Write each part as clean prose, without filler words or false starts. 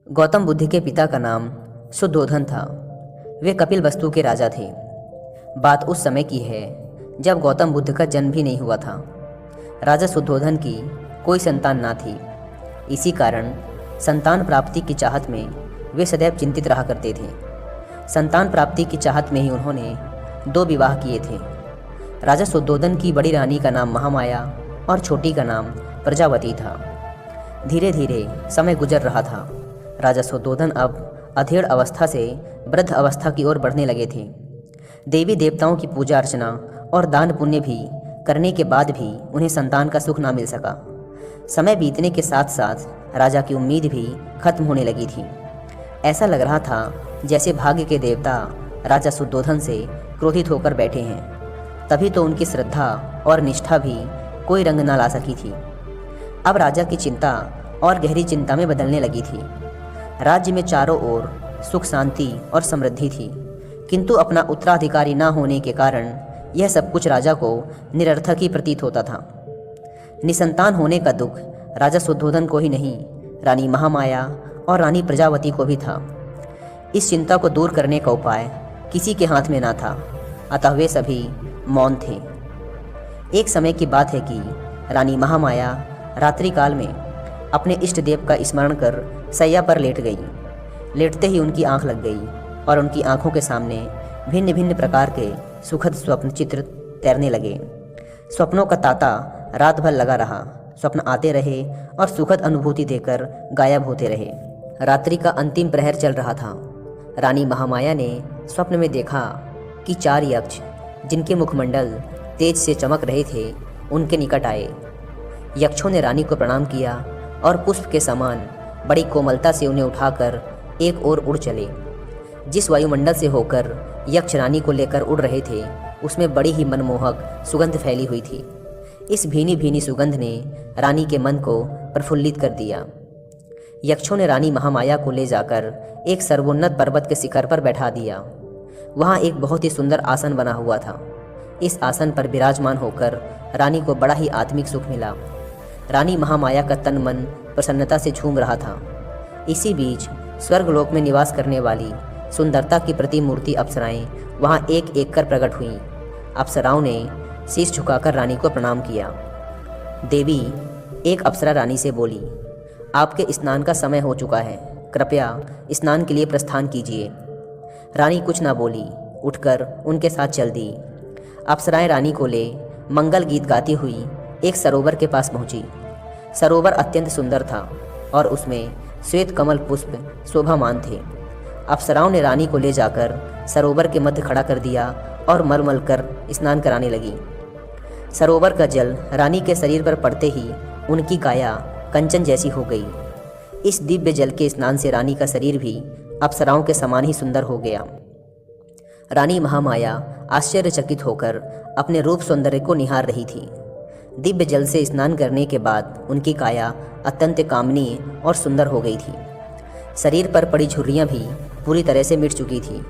गौतम बुद्ध के पिता का नाम शुद्धोधन था। वे कपिलवस्तु के राजा थे। बात उस समय की है जब गौतम बुद्ध का जन्म भी नहीं हुआ था। राजा शुद्धोधन की कोई संतान ना थी। इसी कारण संतान प्राप्ति की चाहत में वे सदैव चिंतित रहा करते थे। संतान प्राप्ति की चाहत में ही उन्होंने 2 विवाह किए थे। राजा शुद्धोधन की बड़ी रानी का नाम महामाया और छोटी का नाम प्रजावती था। धीरे धीरे समय गुजर रहा था। राजा शुद्धोधन अब अधेड़ अवस्था से वृद्ध अवस्था की ओर बढ़ने लगे थे। देवी देवताओं की पूजा अर्चना और दान पुण्य भी करने के बाद भी उन्हें संतान का सुख ना मिल सका। समय बीतने के साथ साथ राजा की उम्मीद भी खत्म होने लगी थी। ऐसा लग रहा था जैसे भाग्य के देवता राजा शुद्धोधन से क्रोधित होकर बैठे हैं। तभी तो उनकी श्रद्धा और निष्ठा भी कोई रंग ना ला सकी थी। अब राजा की चिंता और गहरी चिंता में बदलने लगी थी। राज्य में चारों ओर सुख शांति और समृद्धि थी, किंतु अपना उत्तराधिकारी न होने के कारण यह सब कुछ राजा को निरर्थक ही प्रतीत होता था। निसंतान होने का दुख राजा शुद्धोधन को ही नहीं, रानी महामाया और रानी प्रजावती को भी था। इस चिंता को दूर करने का उपाय किसी के हाथ में ना था, अतः वे सभी मौन थे। एक समय की बात है कि रानी महामाया रात्रि काल में अपने इष्ट देव का स्मरण कर सैया पर लेट गई। लेटते ही उनकी आंख लग गई और उनकी आंखों के सामने भिन्न भिन्न प्रकार के सुखद स्वप्न चित्र तैरने लगे। स्वप्नों का तांता रात भर लगा रहा। स्वप्न आते रहे और सुखद अनुभूति देकर गायब होते रहे। रात्रि का अंतिम प्रहर चल रहा था। रानी महामाया ने स्वप्न में देखा कि 4 यक्ष, जिनके मुखमंडल तेज से चमक रहे थे, उनके निकट आए। यक्षों ने रानी को प्रणाम किया और पुष्प के समान बड़ी कोमलता से उन्हें उठाकर एक ओर उड़ चले। जिस वायुमंडल से होकर यक्ष रानी को लेकर उड़ रहे थे, उसमें बड़ी ही मनमोहक सुगंध फैली हुई थी। इस भीनी भीनी सुगंध ने रानी के मन को प्रफुल्लित कर दिया। यक्षों ने रानी महामाया को ले जाकर एक सर्वोन्नत पर्वत के शिखर पर बैठा दिया। वहाँ एक बहुत ही सुंदर आसन बना हुआ था। इस आसन पर विराजमान होकर रानी को बड़ा ही आत्मिक सुख मिला। रानी महामाया का तन मन प्रसन्नता से झूम रहा था। इसी बीच स्वर्गलोक में निवास करने वाली सुंदरता की प्रतिमूर्ति अप्सराएं वहाँ एक एक कर प्रकट हुईं। अप्सराओं ने शीश झुकाकर रानी को प्रणाम किया। देवी, एक अप्सरा रानी से बोली, आपके स्नान का समय हो चुका है, कृपया स्नान के लिए प्रस्थान कीजिए। रानी कुछ ना बोली, उठकर उनके साथ चल दी। अप्सराएं रानी को ले मंगल गीत गाती हुई एक सरोवर के पास पहुंची। सरोवर अत्यंत सुंदर था और उसमें श्वेत कमल पुष्प शोभामान थे। अप्सराओं ने रानी को ले जाकर सरोवर के मध्य खड़ा कर दिया और मलमल कर स्नान कराने लगी। सरोवर का जल रानी के शरीर पर पड़ते ही उनकी काया कंचन जैसी हो गई। इस दिव्य जल के स्नान से रानी का शरीर भी अप्सराओं के समान ही सुंदर हो गया। रानी महामाया आश्चर्यचकित होकर अपने रूप सौंदर्य को निहार रही थी। दिव्य जल से स्नान करने के बाद उनकी काया अत्यंत कामनीय और सुंदर हो गई थी। शरीर पर पड़ी झुर्रियाँ भी पूरी तरह से मिट चुकी थी।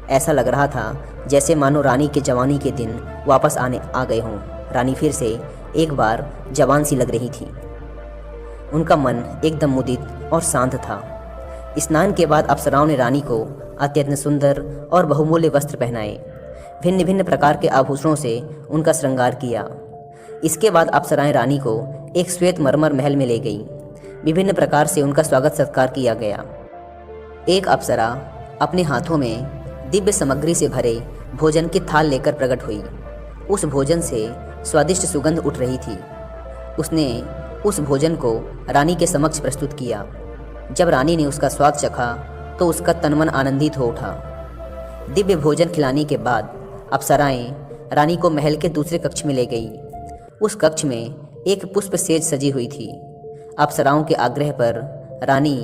ऐसा लग रहा था जैसे मानो रानी के जवानी के दिन वापस आ गए हों। रानी फिर से एक बार जवान सी लग रही थी। उनका मन एकदम मुदित और शांत था। स्नान के बाद अप्सराओं ने रानी को अत्यंत सुंदर और बहुमूल्य वस्त्र पहनाए। भिन्न भिन्न प्रकार के आभूषणों से उनका श्रृंगार किया। इसके बाद अप्सराएं रानी को एक श्वेत मरमर महल में ले गई। विभिन्न प्रकार से उनका स्वागत सत्कार किया गया। एक अप्सरा अपने हाथों में दिव्य सामग्री से भरे भोजन की थाल लेकर प्रकट हुई। उस भोजन से स्वादिष्ट सुगंध उठ रही थी। उसने उस भोजन को रानी के समक्ष प्रस्तुत किया। जब रानी ने उसका स्वाद चखा तो उसका तनमन आनंदित हो उठा। दिव्य भोजन खिलाने के बाद अप्सराएं रानी को महल के दूसरे कक्ष में ले गई। उस कक्ष में एक पुष्प सेज सजी हुई थी। अप्सराओं के आग्रह पर रानी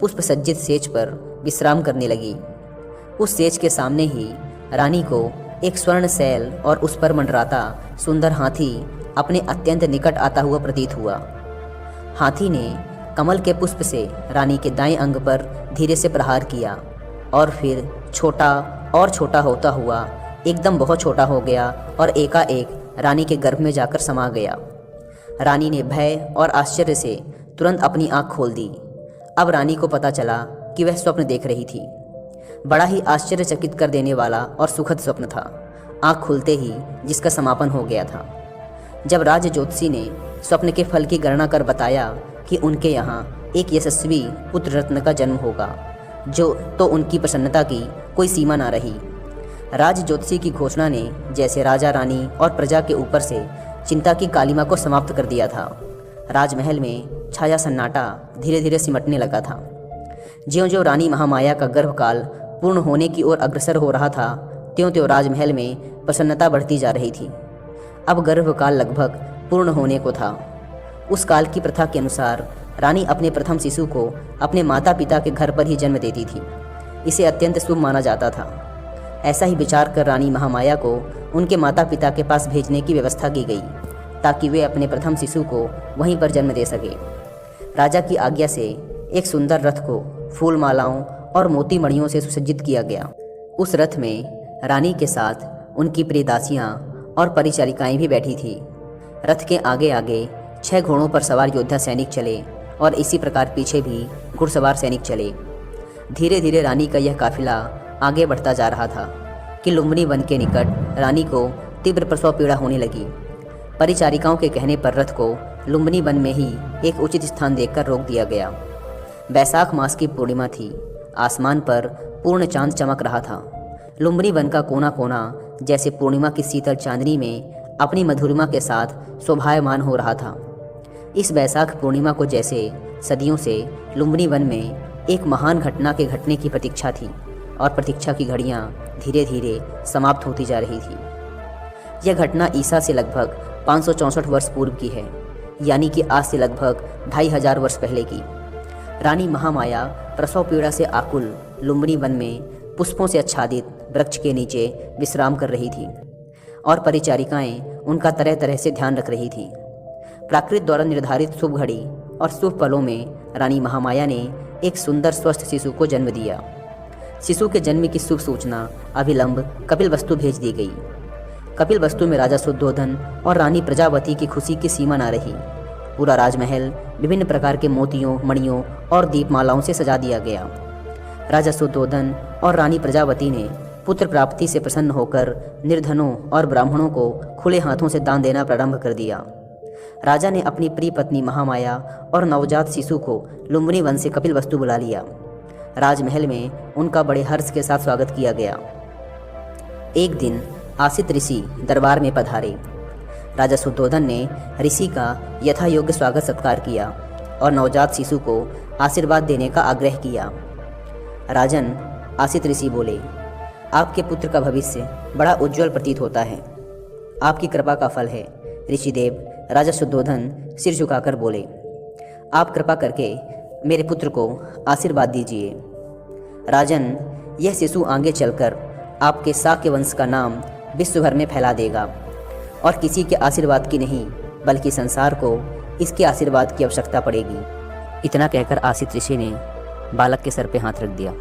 पुष्प सज्जित सेज पर विश्राम करने लगी। उस सेज के सामने ही रानी को एक स्वर्ण शैल और उस पर मंडराता सुंदर हाथी अपने अत्यंत निकट आता हुआ प्रतीत हुआ। हाथी ने कमल के पुष्प से रानी के दाएं अंग पर धीरे से प्रहार किया और फिर छोटा और छोटा होता हुआ एकदम बहुत छोटा हो गया और एकाएक रानी के गर्भ में जाकर समा गया। रानी ने भय और आश्चर्य से तुरंत अपनी आंख खोल दी। अब रानी को पता चला कि वह स्वप्न देख रही थी। बड़ा ही आश्चर्यचकित कर देने वाला और सुखद स्वप्न था। आँख खुलते ही जिसका समापन हो गया था। जब राज ज्योतिषी ने स्वप्न के फल की गणना कर बताया कि उनके यहाँ एक यशस्वी पुत्र रत्न का जन्म होगा, तो उनकी प्रसन्नता की कोई सीमा ना रही। राज ज्योतिषी की घोषणा ने जैसे राजा रानी और प्रजा के ऊपर से चिंता की कालिमा को समाप्त कर दिया था। राजमहल में छाया सन्नाटा धीरे धीरे सिमटने लगा था। ज्यों-ज्यों रानी महामाया का गर्भकाल पूर्ण होने की ओर अग्रसर हो रहा था, त्यों-त्यों राजमहल में प्रसन्नता बढ़ती जा रही थी। अब गर्भकाल लगभग पूर्ण होने को था। उस काल की प्रथा के अनुसार रानी अपने प्रथम शिशु को अपने माता पिता के घर पर ही जन्म देती थी। इसे अत्यंत शुभ माना जाता था। ऐसा ही विचार कर रानी महामाया को उनके माता पिता के पास भेजने की व्यवस्था की गई, ताकि वे अपने प्रथम शिशु को वहीं पर जन्म दे सके। राजा की आज्ञा से एक सुंदर रथ को फूल मालाओं और मोती मणियों से सुसज्जित किया गया। उस रथ में रानी के साथ उनकी प्रिय दासियाँ और परिचारिकाएं भी बैठी थी। रथ के आगे आगे 6 घोड़ों पर सवार योद्धा सैनिक चले और इसी प्रकार पीछे भी घुड़सवार सैनिक चले। धीरे धीरे रानी का यह काफिला आगे बढ़ता जा रहा था कि लुम्बिनी वन के निकट रानी को तीव्र प्रसव पीड़ा होने लगी। परिचारिकाओं के कहने पर रथ को लुम्बिनी वन में ही एक उचित स्थान देखकर रोक दिया गया। बैसाख मास की पूर्णिमा थी। आसमान पर पूर्ण चांद चमक रहा था। लुम्बिनी वन का कोना कोना जैसे पूर्णिमा की शीतल चांदनी में अपनी मधुरिमा के साथ शोभायमान हो रहा था। इस बैसाख पूर्णिमा को जैसे सदियों से लुम्बिनी वन में एक महान घटना के घटने की प्रतीक्षा थी, और प्रतीक्षा की घड़ियां धीरे धीरे समाप्त होती जा रही थी। यह घटना ईसा से लगभग 564 वर्ष पूर्व की है, यानी कि आज से लगभग 2500 वर्ष पहले की। रानी महामाया प्रसव पीड़ा से आकुल लुम्बिनी वन में पुष्पों से आच्छादित वृक्ष के नीचे विश्राम कर रही थी, और परिचारिकाएं उनका तरह तरह से ध्यान रख रही थी। प्रकृति द्वारा निर्धारित शुभ घड़ी और शुभ पलों में रानी महामाया ने एक सुंदर स्वस्थ शिशु को जन्म दिया। शिशु के जन्म की शुभ सूचना अभिलंब कपिलवस्तु भेज दी गई। कपिलवस्तु में राजा शुद्धोधन और रानी प्रजावती की खुशी की सीमा न रही। पूरा राजमहल विभिन्न प्रकार के मोतियों, मणियों और दीपमालाओं से सजा दिया गया। राजा शुद्धोधन और रानी प्रजावती ने पुत्र प्राप्ति से प्रसन्न होकर निर्धनों और ब्राह्मणों को खुले हाथों से दान देना प्रारंभ कर दिया। राजा ने अपनी प्रिय पत्नी महामाया और नवजात शिशु को लुम्बिनी वन से कपिलवस्तु बुला लिया। राजमहल में उनका बड़े हर्ष के साथ स्वागत किया गया। एक दिन आसित ऋषि दरबार में पधारे। राजा शुद्धोधन ने ऋषि का यथा योग्य स्वागत सत्कार किया और नवजात शिशु को आशीर्वाद देने का आग्रह किया। राजन, आसित ऋषि बोले, आपके पुत्र का भविष्य बड़ा उज्जवल प्रतीत होता है। आपकी कृपा का फल है। ऋषिदेव राजा शुद्धोधन सिर झुकाकर बोले, आप कृपा करके मेरे पुत्र को आशीर्वाद दीजिए। राजन, यह शिशु आगे चलकर आपके शाक्य वंश का नाम विश्व भर में फैला देगा, और किसी के आशीर्वाद की नहीं बल्कि संसार को इसके आशीर्वाद की आवश्यकता पड़ेगी। इतना कहकर आसित ऋषि ने बालक के सर पे हाथ रख दिया।